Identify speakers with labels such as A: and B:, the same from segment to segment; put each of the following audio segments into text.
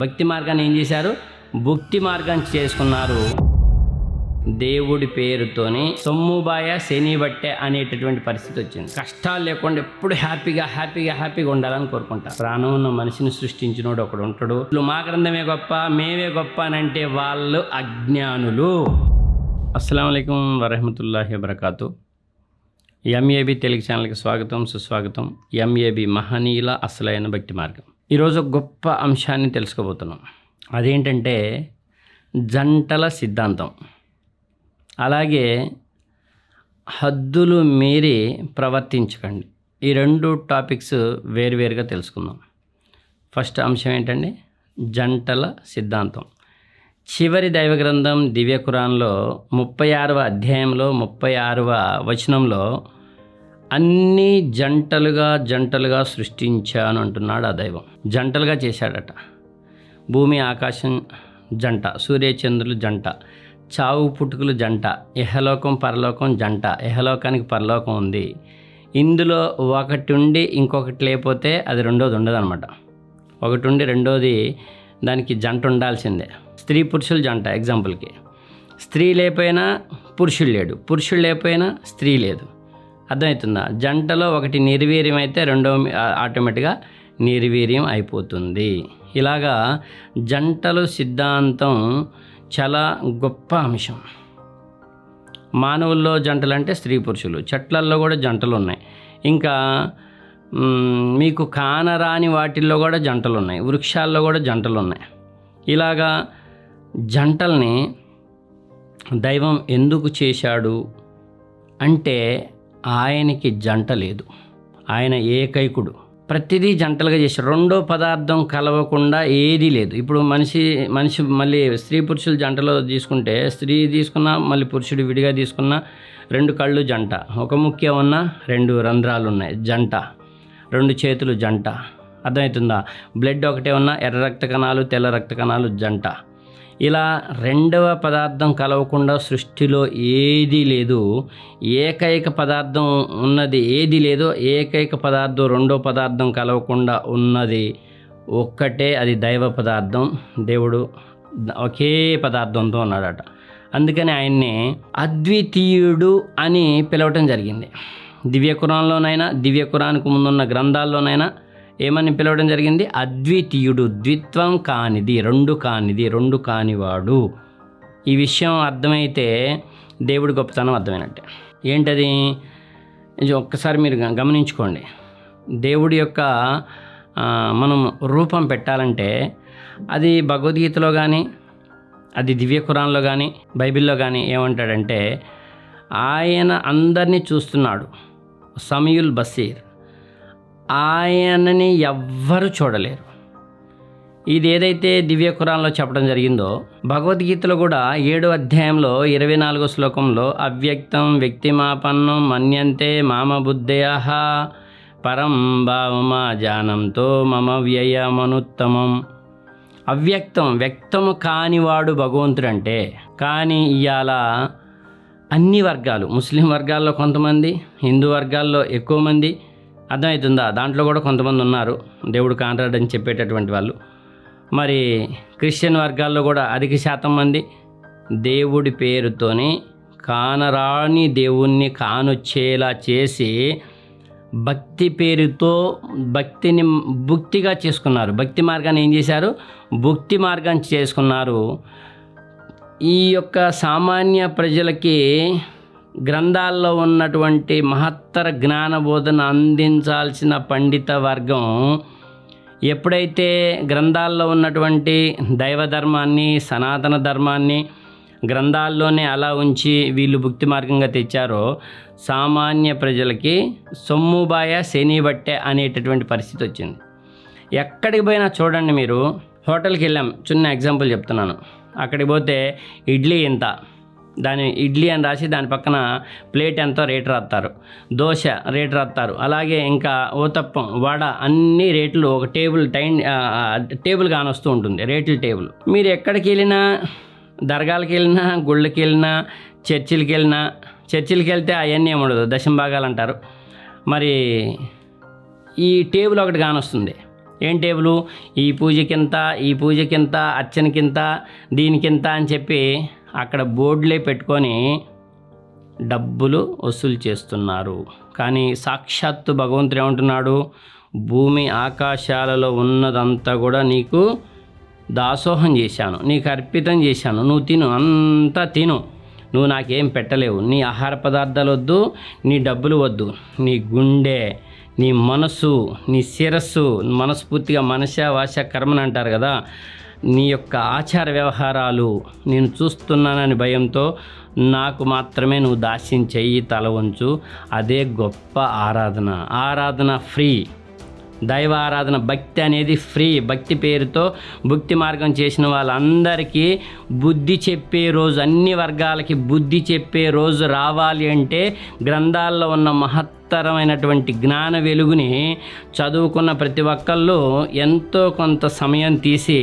A: భక్తి మార్గాన్ని ఏం చేశారు? భుక్తి మార్గాన్ని చేసుకున్నారు. దేవుడి పేరుతోని సొమ్ముబాయ శని బట్టె అనేటటువంటి పరిస్థితి వచ్చింది. కష్టాలు లేకుండా ఎప్పుడు హ్యాపీగా ఉండాలని కోరుకుంటా. ప్రాణం ఉన్న మనిషిని సృష్టించినోడు ఒకడు ఉంటాడు. మా గ్రంథమే గొప్ప, మేమే గొప్ప అని అంటే వాళ్ళు అజ్ఞానులు. అస్సలాము అలైకుం వరహమతుల్లాహి వబరకాతు. ఎంఏబి తెలుగు ఛానల్కి స్వాగతం, సుస్వాగతం. ఎంఏబి మహనీయుల అసలైన భక్తి మార్గం. ఈరోజు గొప్ప అంశాన్ని తెలుసుకోబోతున్నాం. అదేంటంటే జంటల సిద్ధాంతం. అలాగే హద్దులు మీరి ప్రవర్తించకండి. ఈ రెండు టాపిక్స్ వేరువేరుగా తెలుసుకుందాం. ఫస్ట్ అంశం ఏంటండి? జంటల సిద్ధాంతం. చివరి దైవ గ్రంథం దివ్య ఖురాన్లో 36వ అధ్యాయంలో 36వ వచనంలో అన్నీ జంటలుగా సృష్టించాను అంటున్నాడు ఆ దైవం. జంటలుగా చేశాడట. భూమి ఆకాశం జంట, సూర్యచంద్రులు జంట, చావు పుట్టుకలు జంట, ఇహలోకం పరలోకం జంట. ఇహలోకానికి పరలోకం ఉంది. ఇందులో ఒకటి ఉండి ఇంకొకటి లేకపోతే అది రెండోది ఉండదన్నమాట. ఒకటి ఉండి రెండోది దానికి జంట ఉండాల్సిందే. స్త్రీ పురుషులు జంట. ఎగ్జాంపుల్కి స్త్రీ లేకపోయినా పురుషుడు లేడు, పురుషుడు లేకపోయినా స్త్రీ లేదు. అర్థమవుతుందా? జంటలో ఒకటి నిర్వీర్యం అయితే రెండో ఆటోమేటిక్గా నిర్వీర్యం అయిపోతుంది. ఇలాగా జంటలు సిద్ధాంతం చాలా గొప్ప అంశం. మానవుల్లో జంటలు అంటే స్త్రీ పురుషులు, చెట్లల్లో కూడా జంటలు ఉన్నాయి. ఇంకా మీకు కానరాని వాటిల్లో కూడా జంటలు ఉన్నాయి, వృక్షాల్లో కూడా జంటలు ఉన్నాయి. ఇలాగా జంటల్ని దైవం ఎందుకు చేశాడు అంటే ఆయనకి జంట లేదు, ఆయన ఏకైకుడు. ప్రతిదీ జంటలుగా చేశాడు. రెండో పదార్థం కలవకుండా ఏదీ లేదు. ఇప్పుడు మనిషి మళ్ళీ స్త్రీ పురుషులు జంటలో తీసుకుంటే, స్త్రీ తీసుకున్నా మళ్ళీ పురుషుడు విడిగా తీసుకున్నా రెండు కళ్ళు జంట, ఒక ముఖ్య ఉన్న రెండు రంధ్రాలు ఉన్నాయి జంట, రెండు చేతులు జంట. అర్థమవుతుందా? బ్లడ్ ఒకటే ఉన్న ఎర్ర రక్త కణాలు తెల్ల రక్త కణాలు జంట. ఇలా రెండవ పదార్థం కలవకుండా సృష్టిలో ఏదీ లేదు. ఏకైక పదార్థం ఉన్నది ఏదీ లేదు. ఏకైక పదార్థం రెండో పదార్థం కలవకుండా ఉన్నది ఒక్కటే, అది దైవ పదార్థం. దేవుడు ఒకే పదార్థంతో ఉన్నాడట. అందుకని ఆయన్ని అద్వితీయుడు అని పిలవటం జరిగింది. దివ్య ఖురాన్లోనైనా దివ్య ఖురాన్కు ముందున్న గ్రంథాల్లోనైనా ఏమని పిలవడం జరిగింది? అద్వితీయుడు, ద్విత్వం కానిది, రెండు కానివాడు. ఈ విషయం అర్థమైతే దేవుడి గొప్పతనం అర్థమైనట్టే. ఏంటది? ఒక్కసారి మీరు గమనించుకోండి. దేవుడి యొక్క మనం రూపం పెట్టాలంటే అది భగవద్గీతలో కానీ, అది దివ్య ఖురాన్లో కానీ, బైబిల్లో కానీ ఏమంటాడంటే ఆయన అందరినీ చూస్తున్నాడు, సమీయుల్ బసీర్. ఆయనని ఎవ్వరూ చూడలేరు. ఇది ఏదైతే దివ్య ఖురాన్లో చెప్పడం జరిగిందో భగవద్గీతలో కూడా 7వ అధ్యాయంలో 24వ శ్లోకంలో అవ్యక్తం వ్యక్తిమాపన్నం మన్యంతే మామ బుద్ధయః పరం భావమా జానంతో మమ వ్యయమనుత్తమం. వ్యక్తము కానివాడు భగవంతుడు అంటే. కానీ ఇవాళ అన్ని వర్గాలు, ముస్లిం వర్గాల్లో కొంతమంది, హిందూ వర్గాల్లో ఎక్కువ మంది, అర్థమవుతుందా? దాంట్లో కూడా కొంతమంది ఉన్నారు దేవుడు కానరాడని చెప్పేటటువంటి వాళ్ళు. మరి క్రిస్టియన్ వర్గాల్లో కూడా అధిక శాతం మంది దేవుడి పేరుతోని కానరాని దేవుణ్ణి కానొచ్చేలా చేసి భక్తి పేరుతో భక్తిని భుక్తిగా చేసుకున్నారు. భక్తి మార్గాన్ని ఏం చేశారు? భుక్తి మార్గాన్ని చేసుకున్నారు. ఈ యొక్క సామాన్య ప్రజలకి గ్రంథాల్లో ఉన్నటువంటి మహత్తర జ్ఞానబోధన అందించాల్సిన పండిత వర్గం ఎప్పుడైతే గ్రంథాల్లో ఉన్నటువంటి దైవ ధర్మాన్ని, సనాతన ధర్మాన్ని గ్రంథాల్లోనే అలా ఉంచి వీళ్ళు భుక్తి మార్గంగా తెచ్చారో సామాన్య ప్రజలకి సొమ్ముబాయ శని బట్టె అనేటటువంటి పరిస్థితి వచ్చింది. ఎక్కడికి పోయినా చూడండి, మీరు హోటల్కి వెళ్ళాం, చిన్న ఎగ్జాంపుల్ చెప్తున్నాను. అక్కడికి పోతే ఇడ్లీ ఎంత, దాని ఇడ్లీ అని రాసి దాని పక్కన ప్లేట్ ఎంతో రేటు రాస్తారు, దోశ రేటు రాస్తారు, అలాగే ఇంకా ఊతప్పం, వడ, అన్ని రేట్లు ఒక టేబుల్ కానొస్తూ ఉంటుంది, రేట్ల టేబుల్. మీరు ఎక్కడికి వెళ్ళినా, దర్గాలకు వెళ్ళినా, గుళ్ళకి వెళ్ళినా, చర్చిలకి వెళ్తే అవన్నీ ఏముండదు, దశంభాగాలు అంటారు. మరి ఈ టేబుల్ ఒకటి కానొస్తుంది. ఏం టేబుల్, ఈ పూజకింత, ఈ పూజకింత, అర్చనకింత, దీనికింత అని చెప్పి అక్కడ బోర్డులే పెట్టుకొని డబ్బులు వసూలు చేస్తున్నారు. కానీ సాక్షాత్తు భగవంతుడు ఏమంటున్నాడు, భూమి ఆకాశాలలో ఉన్నదంతా కూడా నీకు దాసోహం చేశాను, నీకు అర్పితం చేశాను, నువ్వు తిను, అంతా తిను, నువ్వు నాకేం పెట్టలేవు, నీ ఆహార పదార్థాలు వద్దు, నీ డబ్బులు వద్దు, నీ గుండె, నీ మనసు, నీ శిరస్సు, మనస్ఫూర్తిగా మనస వాచ కర్మని అంటారు కదా, నీ యొక్క ఆచార వ్యవహారాలు నేను చూస్తున్నానని భయంతో నాకు మాత్రమే నువ్వు దాస్యం చెయ్యి, తల వంచు. అదే గొప్ప ఆరాధన. ఆరాధన ఫ్రీ, దైవ ఆరాధన, భక్తి అనేది ఫ్రీ. భక్తి పేరుతో భక్తి మార్గం చేసిన వాళ్ళందరికీ బుద్ధి చెప్పే రోజు, అన్ని వర్గాలకి బుద్ధి చెప్పే రోజు రావాలి అంటే గ్రంథాల్లో ఉన్న మహత్తరమైనటువంటి జ్ఞాన వెలుగుని చదువుకున్న ప్రతి ఒక్కళ్ళు ఎంతో కొంత సమయం తీసి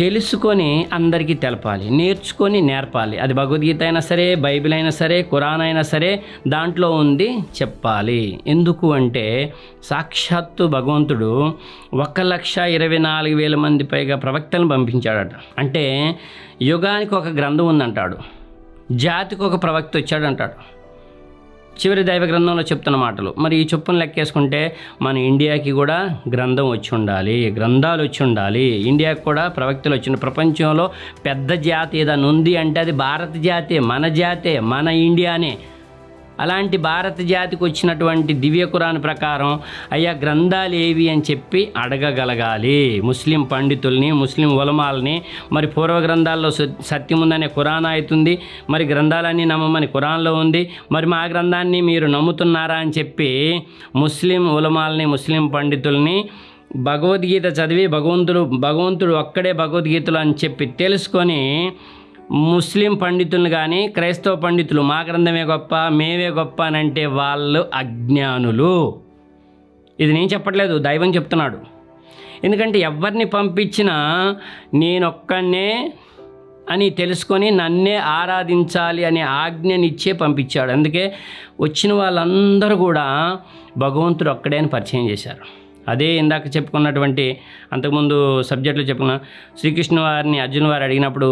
A: తెలుసుకొని అందరికీ తెలపాలి, నేర్చుకొని నేర్పాలి. అది భగవద్గీత అయినా సరే, బైబిల్ అయినా సరే, ఖురాన్ అయినా సరే, దాంట్లో ఉంది చెప్పాలి. ఎందుకు అంటే సాక్షాత్తు భగవంతుడు 1,24,000 మంది పైగా ప్రవక్తలను పంపించాడట. అంటే యుగానికి ఒక గ్రంథం ఉందంటాడు, జాతికి ఒక ప్రవక్త వచ్చాడంటాడు. చివరి దైవ గ్రంథంలో చెప్తున్న మాటలు. మరి ఈ చొప్పున లెక్కేసుకుంటే మన ఇండియాకి కూడా గ్రంథం వచ్చి ఉండాలి, గ్రంథాలు వచ్చి ఉండాలి. ఇండియాకి కూడా ప్రవక్తలు వచ్చిన. ప్రపంచంలో పెద్ద జాతి ఏదైనా ఉంది అంటే అది భారత జాతే, మన జాతే, మన ఇండియానే. అలాంటి భారత జాతికి వచ్చినటువంటి దివ్య ఖురాన్ ప్రకారం అయ్యా గ్రంథాలు ఏవి అని చెప్పి అడగగలగాలి ముస్లిం పండితుల్ని, ముస్లిం ఉలమాల్ని. మరి పూర్వ గ్రంథాల్లో సత్యం ఉందనే ఖురాన్ అవుతుంది, మరి గ్రంథాలన్నీ నమ్మమని ఖురాన్లో ఉంది, మరి మా గ్రంథాన్ని మీరు నమ్ముతున్నారా అని చెప్పి ముస్లిం ఉలమాల్ని, ముస్లిం పండితుల్ని భగవద్గీత చదివి భగవంతుడు ఒక్కడే భగవద్గీతలు అని చెప్పి తెలుసుకొని ముస్లిం పండితులను కానీ క్రైస్తవ పండితులు మా గ్రంథమే గొప్ప, మేమే గొప్ప అని అంటే వాళ్ళు అజ్ఞానులు. ఇది నేను చెప్పట్లేదు, దైవం చెప్తున్నాడు. ఎందుకంటే ఎవరిని పంపించినా నేనొక్కనే అని తెలుసుకొని నన్నే ఆరాధించాలి అనే ఆజ్ఞనిచ్చే పంపించాడు. అందుకే వచ్చిన వాళ్ళందరూ కూడా భగవంతుడు ఒక్కడే అని పరిచయం చేశారు. అదే ఇందాక చెప్పుకున్నటువంటి అంతకుముందు సబ్జెక్టులో చెప్పుకున్న శ్రీకృష్ణ వారిని అర్జున వారు అడిగినప్పుడు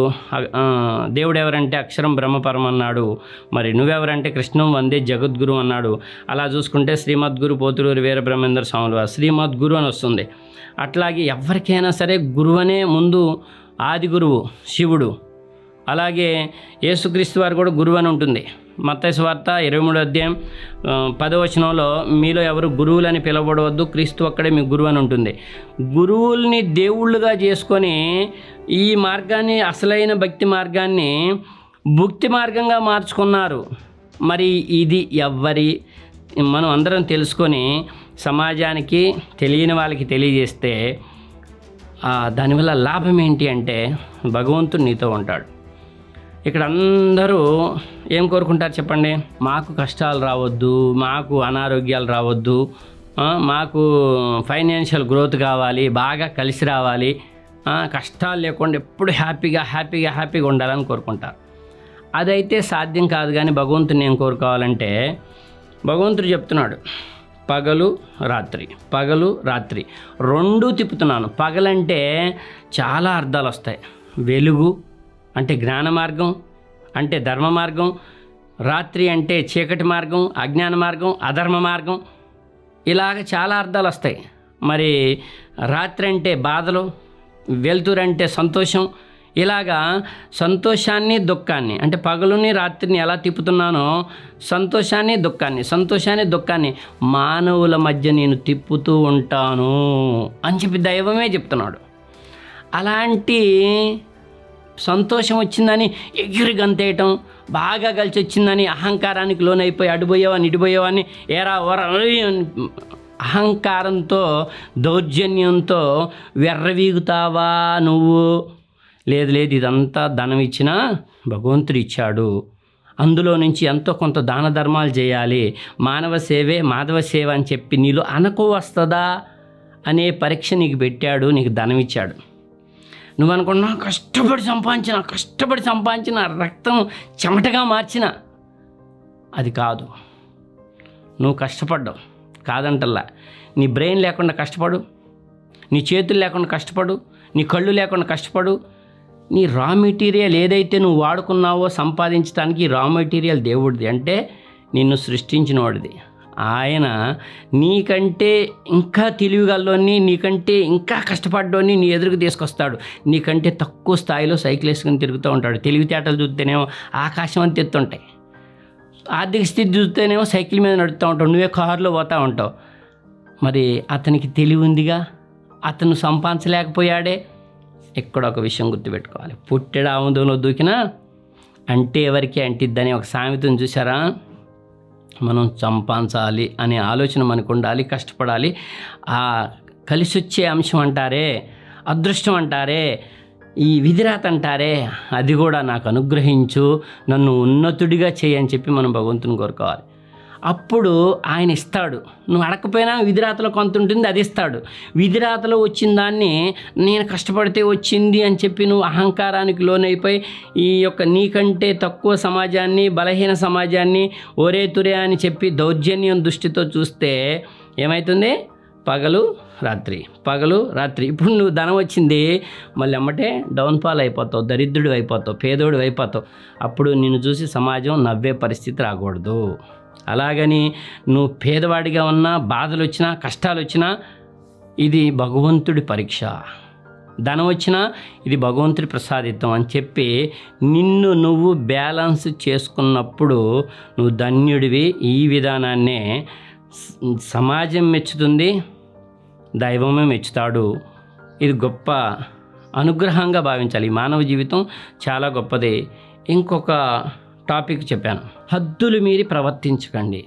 A: దేవుడు ఎవరంటే అక్షరం బ్రహ్మపరం అన్నాడు, మరి నువ్వెవరంటే కృష్ణం వందే జగద్గురు అన్నాడు. అలా చూసుకుంటే శ్రీమద్గురు పోతులూరి వీరబ్రహ్మేంద్ర స్వాములు వారు శ్రీమద్గురు అని వస్తుంది. అట్లాగే ఎవరికైనా సరే గురువనే ముందు ఆది గురువు శివుడు, అలాగే యేసుక్రీస్తు వారు కూడా గురువు అని ఉంటుంది. మత్తయి సువార్త 23వ అధ్యాయం 10వ వచనంలో మీలో ఎవరు గురువులని పిలవబడవద్దు, క్రీస్తు ఒక్కడే మీ గురువు అని ఉంటుంది. గురువుల్ని దేవుళ్ళుగా చేసుకొని ఈ మార్గాన్ని, అసలైన భక్తి మార్గాన్ని భుక్తి మార్గంగా మార్చుకున్నారు. మరి ఇది మనం అందరం తెలుసుకొని సమాజానికి తెలియని వాళ్ళకి తెలియజేస్తే దానివల్ల లాభం ఏంటి అంటే భగవంతుడు నీతో ఉంటాడు. ఇక్కడ అందరూ ఏం కోరుకుంటారు చెప్పండి? మాకు కష్టాలు రావద్దు, మాకు అనారోగ్యాలు రావద్దు, మాకు ఫైనాన్షియల్ గ్రోత్ కావాలి, బాగా కలిసి రావాలి, కష్టాలు లేకుండా ఎప్పుడు హ్యాపీగా ఉండాలని కోరుకుంటారు. అదైతే సాధ్యం కాదు. కానీ భగవంతుని ఏం కోరుకోవాలంటే భగవంతుడు చెప్తున్నాడు పగలు రాత్రి రెండూ తిప్పుతున్నాను. పగలంటే చాలా అర్థాలు వస్తాయి. వెలుగు అంటే జ్ఞాన మార్గం, అంటే ధర్మ మార్గం. రాత్రి అంటే చీకటి మార్గం, అజ్ఞాన మార్గం, అధర్మ మార్గం. ఇలాగ చాలా అర్థాలు వస్తాయి. మరి రాత్రి అంటే బాధలు, వెలుతురు అంటే సంతోషం. ఇలాగా సంతోషాన్ని దుఃఖాన్ని, అంటే పగలుని రాత్రిని ఎలా తిప్పుతున్నానో సంతోషాన్ని దుఃఖాన్ని మానవుల మధ్య నేను తిప్పుతూ ఉంటాను అని చెప్పి దైవమే చెప్తున్నాడు. అలాంటి సంతోషం వచ్చిందని ఎగిరి గంతేయటం, బాగా కలిసి వచ్చిందని అహంకారానికి లోనైపోయి అడిపోయేవాన్ని ఇడిపోయేవాన్ని ఏరా వర అహంకారంతో దౌర్జన్యంతో వెర్రవీగుతావా నువ్వు? లేదు, ఇదంతా ధనం ఇచ్చినా భగవంతుడు ఇచ్చాడు, అందులో నుంచి ఎంతో కొంత దాన ధర్మాలు చేయాలి, మానవ సేవే మాధవ సేవ అని చెప్పి నీలో అనకు వస్తుందా అనే పరీక్ష నీకు పెట్టాడు, నీకు ధనం ఇచ్చాడు. నువ్వు అనుకున్నా కష్టపడి సంపాదించిన రక్తం చెమటగా మార్చిన అది కాదు. నువ్వు కష్టపడ్డావు కాదంటల్లా. నీ బ్రెయిన్ లేకుండా కష్టపడు, నీ చేతులు లేకుండా కష్టపడు, నీ కళ్ళు లేకుండా కష్టపడు. నీ రా మెటీరియల్ ఏదైతే నువ్వు వాడుకున్నావో సంపాదించడానికి రా మెటీరియల్ దేవుడిది, అంటే నిన్ను సృష్టించిన వాడిది. ఆయన నీకంటే ఇంకా తెలివిగల్లోని, నీకంటే ఇంకా కష్టపడ్డోని నీ ఎదురుకు తీసుకొస్తాడు. నీకంటే తక్కువ స్థాయిలో సైకిల్ వేసుకుని తిరుగుతూ ఉంటాడు. తెలివితేటలు చూస్తేనేమో ఆకాశం అంత ఎత్తుంటాయి, ఆర్థిక స్థితి చూస్తేనేమో సైకిల్ మీద నడుస్తూ ఉంటావు, నువ్వే కారులో పోతూ ఉంటావు. మరి అతనికి తెలివి ఉందిగా, అతను సంపాదించలేకపోయాడే. ఇక్కడ ఒక విషయం గుర్తుపెట్టుకోవాలి, పుట్టెడు ఆముదంలో దూకినా అంటే ఎవరికి అంటిద్దని ఒక సామెతను చూసారా? మనం సంపాదించాలి అనే ఆలోచన మనకు ఉండాలి, కష్టపడాలి. ఆ కలిసి వచ్చే అంశం అంటారే, అదృష్టం అంటారే, ఈ విధిరాత అంటారే, అది కూడా నాకు అనుగ్రహించు, నన్ను ఉన్నతుడిగా చేయని చెప్పి మనం భగవంతుని కోరుకోవాలి. అప్పుడు ఆయన ఇస్తాడు. నువ్వు అడగకపోయినా విధిరాతలో కొంత ఉంటుంది, అది ఇస్తాడు. విధిరాతలో వచ్చిన దాన్ని నేను కష్టపడితే వచ్చింది అని చెప్పి నువ్వు అహంకారానికి లోనైపోయి ఈ యొక్క నీకంటే తక్కువ సమాజాన్ని, బలహీన సమాజాన్ని ఒరే తురే అని చెప్పి దౌర్జన్యం దృష్టితో చూస్తే ఏమవుతుంది? పగలు రాత్రి, పగలు రాత్రి. ఇప్పుడు నువ్వు ధనం వచ్చింది, మళ్ళీ అమ్మటే డౌన్ఫాల్ అయిపోతావు, దరిద్రుడు అయిపోతావు, పేదోడు అయిపోతావు. అప్పుడు నిన్ను చూసి సమాజం నవ్వే పరిస్థితి రాకూడదు. అలాగని నువ్వు పేదవాడిగా ఉన్నా, బాధలు వచ్చినా, కష్టాలు వచ్చినా ఇది భగవంతుడి పరీక్ష. ధనం వచ్చినా ఇది భగవంతుడి ప్రసాదితం అని చెప్పి నిన్ను నువ్వు బ్యాలెన్స్ చేసుకున్నప్పుడు నువ్వు ధన్యుడివి. ఈ విధానాన్నే సమాజం మెచ్చుతుంది, దైవమే మెచ్చుతాడు. ఇది గొప్ప అనుగ్రహంగా భావించాలి. మానవ జీవితం చాలా గొప్పది. ఇంకొక టాపిక్ చెప్పాను, హద్దులు మీరి ప్రవర్తించకండి.